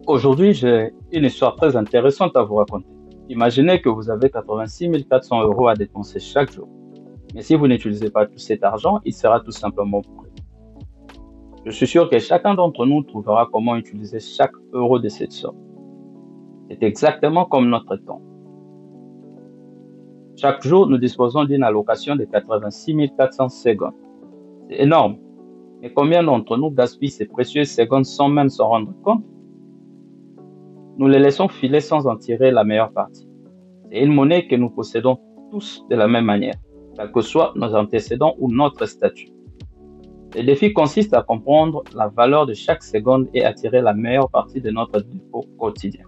Aujourd'hui, j'ai une histoire très intéressante à vous raconter. Imaginez que vous avez 86 400 euros à dépenser chaque jour. Mais si vous n'utilisez pas tout cet argent, il sera tout simplement brûlé. Je suis sûr que chacun d'entre nous trouvera comment utiliser chaque euro de cette somme. C'est exactement comme notre temps. Chaque jour, nous disposons d'une allocation de 86 400 secondes. C'est énorme. Mais combien d'entre nous gaspillent ces précieuses secondes sans même s'en rendre compte? Nous les laissons filer sans en tirer la meilleure partie. C'est une monnaie que nous possédons tous de la même manière, quels que soient nos antécédents ou notre statut. Le défi consiste à comprendre la valeur de chaque seconde et à tirer la meilleure partie de notre dépôt quotidien.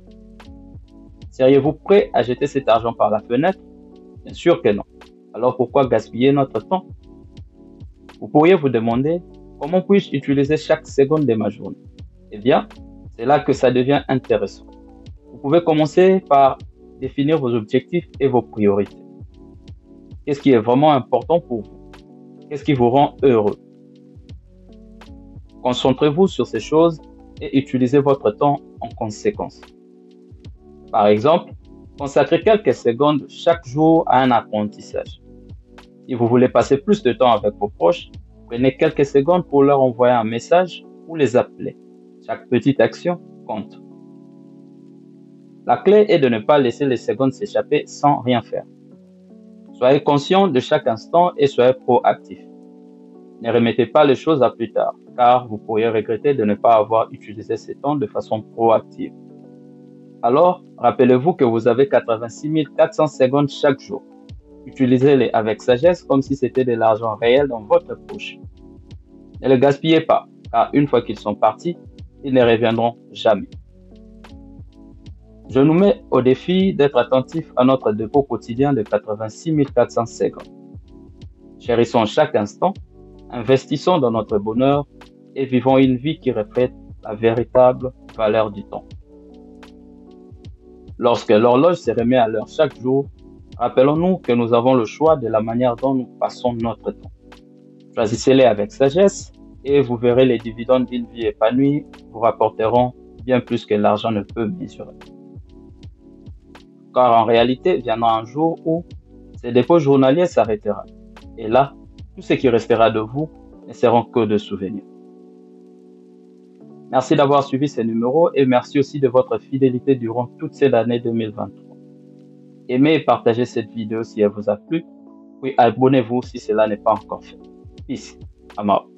Seriez-vous prêt à jeter cet argent par la fenêtre? Bien sûr que non. Alors pourquoi gaspiller notre temps? Vous pourriez vous demander, comment puis-je utiliser chaque seconde de ma journée? Eh bien, c'est là que ça devient intéressant. Vous pouvez commencer par définir vos objectifs et vos priorités. Qu'est-ce qui est vraiment important pour vous? Qu'est-ce qui vous rend heureux? Concentrez-vous sur ces choses et utilisez votre temps en conséquence. Par exemple, consacrez quelques secondes chaque jour à un apprentissage. Si vous voulez passer plus de temps avec vos proches, prenez quelques secondes pour leur envoyer un message ou les appeler. Chaque petite action compte. La clé est de ne pas laisser les secondes s'échapper sans rien faire. Soyez conscient de chaque instant et soyez proactif. Ne remettez pas les choses à plus tard, car vous pourriez regretter de ne pas avoir utilisé ces temps de façon proactive. Alors, rappelez-vous que vous avez 86 400 secondes chaque jour. Utilisez-les avec sagesse comme si c'était de l'argent réel dans votre poche. Ne les gaspillez pas, car une fois qu'ils sont partis, ils ne reviendront jamais. Je nous mets au défi d'être attentifs à notre dépôt quotidien de 86 400 secondes. Chérissons chaque instant, investissons dans notre bonheur et vivons une vie qui reflète la véritable valeur du temps. Lorsque l'horloge se remet à l'heure chaque jour, rappelons-nous que nous avons le choix de la manière dont nous passons notre temps. Choisissez-les avec sagesse et vous verrez les dividendes d'une vie épanouie vous rapporteront bien plus que l'argent ne peut mesurer. Car en réalité, viendra un jour où ces dépôts journaliers s'arrêteront. Et là, tout ce qui restera de vous ne seront que de souvenirs. Merci d'avoir suivi ces numéros et merci aussi de votre fidélité durant toute cette année 2023. Aimez et partagez cette vidéo si elle vous a plu, puis abonnez-vous si cela n'est pas encore fait. Peace. I'm out.